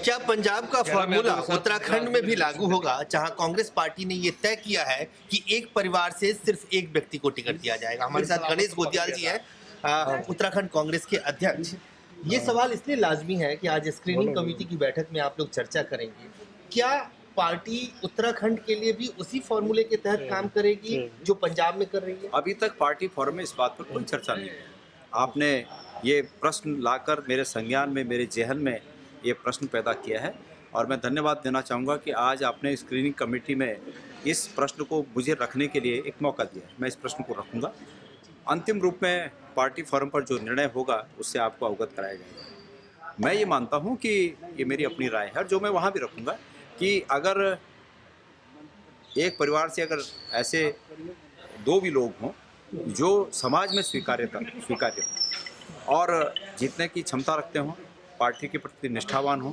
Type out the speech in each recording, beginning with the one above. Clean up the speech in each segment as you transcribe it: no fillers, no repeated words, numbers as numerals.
क्या पंजाब का फॉर्मूला उत्तराखंड में भी लागू होगा, जहां कांग्रेस पार्टी ने ये तय किया है कि एक परिवार से सिर्फ एक व्यक्ति को टिकट दिया जाएगा? हमारे साथ गणेश गोदियाल जी हैं, उत्तराखंड कांग्रेस के अध्यक्ष। ये सवाल इसलिए लाजमी है कि आज स्क्रीनिंग कमेटी की बैठक में आप लोग चर्चा करेंगे। क्या पार्टी उत्तराखंड के लिए भी उसी फॉर्मूले के तहत काम करेगी जो पंजाब में कर रही है? अभी तक पार्टी फोरम में इस बात पर कोई चर्चा नहीं है। आपने ये प्रश्न लाकर मेरे संज्ञान में, मेरे जहन में ये प्रश्न पैदा किया है और मैं धन्यवाद देना चाहूँगा कि आज आपने स्क्रीनिंग कमेटी में इस प्रश्न को मुझे रखने के लिए एक मौका दिया है। मैं इस प्रश्न को रखूँगा। अंतिम रूप में पार्टी फोरम पर जो निर्णय होगा उससे आपको अवगत कराया जाएगा। मैं ये मानता हूँ कि ये मेरी अपनी राय है और जो मैं वहाँ भी रखूँगा कि अगर एक परिवार से अगर ऐसे दो भी लोग हों जो समाज में स्वीकार्य हों और जीतने की क्षमता रखते हों, पार्टी के प्रति निष्ठावान हों,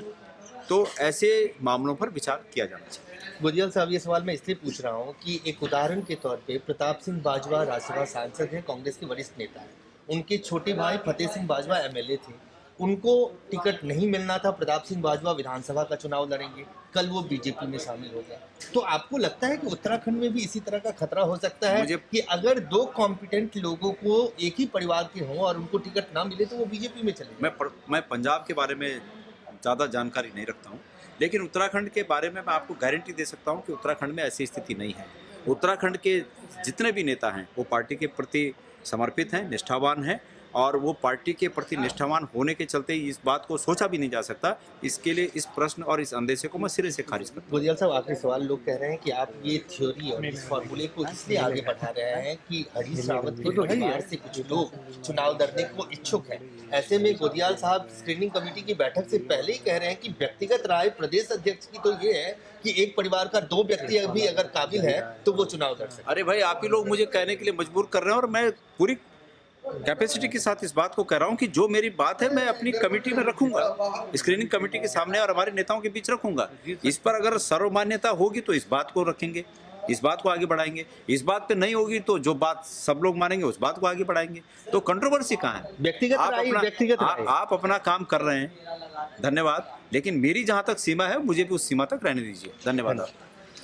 तो ऐसे मामलों पर विचार किया जाना चाहिए। गोदियाल साहब, ये सवाल मैं इसलिए पूछ रहा हूँ कि एक उदाहरण के तौर पे प्रताप सिंह बाजवा राज्यसभा सांसद हैं, कांग्रेस के वरिष्ठ नेता हैं। उनके छोटे भाई फतेह सिंह बाजवा एमएलए थे, उनको टिकट नहीं मिलना था। प्रताप सिंह बाजवा विधानसभा का चुनाव लड़ेंगे, कल वो बीजेपी में शामिल हो गए। तो आपको लगता है कि उत्तराखंड में भी इसी तरह का खतरा हो सकता है कि अगर दो कॉम्पिटेंट लोगों को एक ही परिवार के हों और उनको टिकट ना मिले तो वो बीजेपी में चले? मैं पंजाब के बारे में ज़्यादा जानकारी नहीं रखता हूँ, लेकिन उत्तराखंड के बारे में मैं आपको गारंटी दे सकता हूँ कि उत्तराखंड में ऐसी स्थिति नहीं है। उत्तराखंड के जितने भी नेता हैं वो पार्टी के प्रति समर्पित हैं, निष्ठावान हैं और वो पार्टी के प्रति निष्ठावान होने के चलते इस बात को सोचा भी नहीं जा सकता। इसके लिए इस प्रश्न और इस अंदेशे को मैं सिरे से खारिज करता हूँ। गोदियाल साहब, आखिरी सवाल। लोग कह रहे हैं कि आप ये थ्योरी और इस फॉर्मूले को इसलिए आगे बढ़ा रहे हैं कि हरीश रावत के परिवार से कुछ लोग चुनाव लड़ने को इच्छुक हैं। ऐसे में गोदियाल साहब स्क्रीनिंग कमेटी की बैठक से पहले ही कह रहे हैं कि व्यक्तिगत राय प्रदेश अध्यक्ष की तो ये है कि एक परिवार का दो व्यक्ति अभी अगर काबिल है तो वो चुनाव लड़ सकते। अरे भाई, आप ही लोग मुझे कहने के लिए मजबूर कर रहे हैं और मैं पूरी कैपेसिटी के साथ इस बात को कह रहा हूं कि जो मेरी बात है मैं अपनी कमेटी में रखूंगा, स्क्रीनिंग कमेटी के सामने और हमारे नेताओं के बीच रखूंगा। इस पर अगर सर्वमान्यता होगी तो इस बात को रखेंगे, इस बात को आगे बढ़ाएंगे। इस बात पे नहीं होगी तो जो बात सब लोग मानेंगे उस बात को आगे बढ़ाएंगे। तो कंट्रोवर्सी कहाँ है? व्यक्तिगत आप अपना काम कर रहे हैं, धन्यवाद, लेकिन मेरी जहाँ तक सीमा है मुझे भी उस सीमा तक रहने दीजिए। धन्यवाद।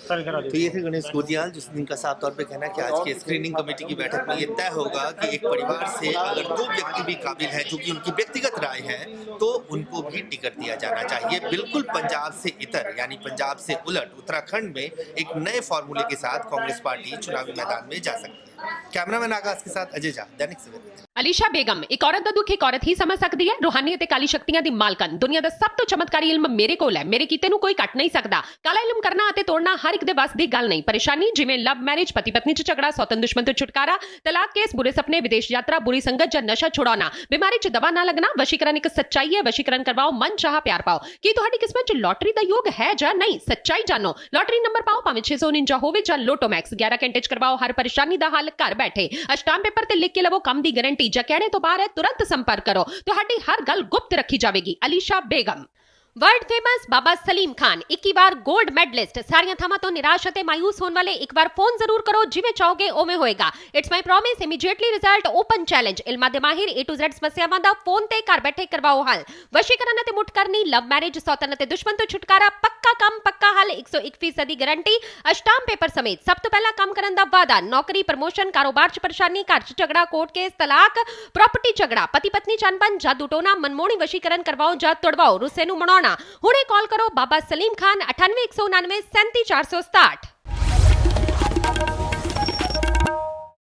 तो ये थे गणेश गोदियाल, जिनका साफ तौर पे कहना है कि आज के स्क्रीनिंग कमेटी की बैठक में ये तय होगा कि एक परिवार से अगर दो व्यक्ति भी काबिल है, जो कि उनकी व्यक्तिगत राय है, तो उनको भी टिकट दिया जाना चाहिए। बिल्कुल पंजाब से इतर, यानी पंजाब से उलट उत्तराखंड में एक नए फॉर्मूले के साथ कांग्रेस पार्टी चुनावी मैदान में जा सकती है। कैमरामैन आकाश के साथ अजय झा, दैनिक सवेरा। ਅਲੀਸ਼ਾ ਬੇਗਮ ਇੱਕ ਔਰਤ ਦਾ ਦੁੱਖ ਇੱਕ ਔਰਤ ਹੀ ਸਮਝ ਸਕਦੀ ਹੈ। ਰੂਹਾਨੀ ਅਤੇ ਕਾਲੀ ਸ਼ਕਤੀਆਂ ਦੀ ਮਾਲਕਨ, ਦੁਨੀਆ ਦਾ ਸਭ ਤੋਂ ਚਮਤਕਾਰੀ ਇਲਮ ਮੇਰੇ ਕੋਲ ਹੈ। ਮੇਰੇ ਕੀਤੇ ਨੂੰ ਕੋਈ ਕੱਟ ਨਹੀਂ ਸਕਦਾ। ਕਾਲਾ ਇਲਮ ਕਰਨਾ ਅਤੇ ਤੋੜਨਾ ਹਰ ਇੱਕ ਦੇ ਵੱਸ ਦੀ ਗੱਲ ਨਹੀਂ। ਪਰੇਸ਼ਾਨੀ ਜਿਵੇਂ ਲਵ ਮੈਰਿਜ, ਪਤੀ ਪਤਨੀ 'ਚ ਝਗੜਾ, ਸੌਤਨ ਦੁਸ਼ਮਣ ਤੋਂ ਛੁਟਕਾਰਾ, ਤਲਾਕ ਕੇਸ, ਬੁਰੇ ਸੁਪਨੇ, ਵਿਦੇਸ਼ ਯਾਤਰਾ, बुरी संगत ਜਾਂ ਨਸ਼ਾ ਛੁਡਾਉਣਾ, ਬਿਮਾਰੀ 'ਚ ਦਵਾ ਨਾ ਲੱਗਣਾ। ਵਸ਼ੀਕਰਨ ਇੱਕ ਸੱਚਾਈ ਹੈ। ਵਸ਼ੀਕਰਨ ਕਰਵਾਓ, ਮਨ ਚਾਹਾ ਪਿਆਰ ਪਾਓ। ਕੀ ਤੁਹਾਡੀ ਕਿਸਮਤ 'ਚ ਲੋਟਰੀ ਦਾ ਯੋਗ ਹੈ ਜਾਂ ਨਹੀਂ? ਸੱਚਾਈ ਜਾਣੋ। ਲੋਟਰੀ ਨੰਬਰ ਪਾਓ, ਭਾਵੇਂ 649 ਹੋਵੇ ਜਾਂ ਲੋਟੋ ਮੈਕਸ। 11 ਘੰਟੇ 'ਚ ਕਰਵਾਓ ਹਰ ਪਰੇਸ਼ਾਨੀ ਦਾ ਹੱਲ ਘਰ ਬੈਠੇ। ਅਸ਼ਟਾਮ पेपर ਤੇ ਲਿਖ ਕੇ ਲਵੋ ਕੰਮ ਦੀ ਗਾਰੰਟੀ। ਜਾਂ ਕਹਿਣੇ ਤੋਂ ਬਾਹਰ ਹੈ, तुरंत संपर्क करो। ਤੁਹਾਡੀ हर गल गुप्त रखी जाएगी। अलीशा बेगम। वर्ल्ड फेमस बाबा सलीम खान 21 ਵਾਰ गोल्ड मेडलिस्ट। ਸਾਰੀਆਂ ਥਾਵਾਂ ਤੋਂ ਨਿਰਾਸ਼ ਅਤੇ ਮਾਇੂਸ ਹੋਣ ਵਾਲੇ ਇੱਕ ਵਾਰ ਫੋਨ ਜ਼ਰੂਰ ਕਰੋ। ਜਿਵੇਂ ਚਾਹੋਗੇ ਉਵੇਂ ਹੋਏਗਾ। It's my promise, immediately result, open challenge. ਇਲਮਾਂ ਦੇ ਮਾਹਿਰ A to Z ਸਮੱਸਿਆਵਾਂ ਦਾ ਫੋਨ ਤੇ ਘਰ ਬੈਠੇ ਕਰਵਾਓ ਹੱਲ। ਵਸ਼ੀਕਰਨ ਅਤੇ ਮੁੱਠ ਕਰਨੀ, ਲਵ ਮੈਰਿਜ, ਸੌਤਨ ਅਤੇ ਦੁਸ਼ਮਣ ਤੋਂ ਛੁਟਕਾਰਾ, ਪੱਕਾ ਕੰਮ, ਪੱਕਾ ਹੱਲ, 101% ਦੀ ਗਾਰੰਟੀ। ਅਸ਼ਟਾਮ ਪੇਪਰ ਸਮੇਤ ਸਭ ਤੋਂ ਪਹਿਲਾਂ ਕੰਮ ਕਰਨ ਦਾ ਵਾਅਦਾ। ਨੌਕਰੀ, ਪ੍ਰਮੋਸ਼ਨ, ਕਾਰੋਬਾਰ 'ਚ ਪਰੇਸ਼ਾਨੀ, ਘਰ 'ਚ ਝਗੜਾ, ਕੋਰਟ ਕੇਸ, ਤਲਾਕ, ਪ੍ਰਾਪਰਟੀ ਝਗੜਾ, ਪਤੀ ਪਤਨੀ 'ਚ ਅਣਬਣ, ਜਾਦੂ ਟੋਨਾ, ਮਨਮੋਹਣੀ ਵਸ਼ੀਕਰਨ ਕਰਵਾਓ ਜਾਂ ਤੁੜਵਾਓ, ਰੁੱਸੇ ਨੂੰ ਮਨਾਉਣਾ। ਹੁਣੇ कॉल करो बाबा सलीम खान 98 199 37 467।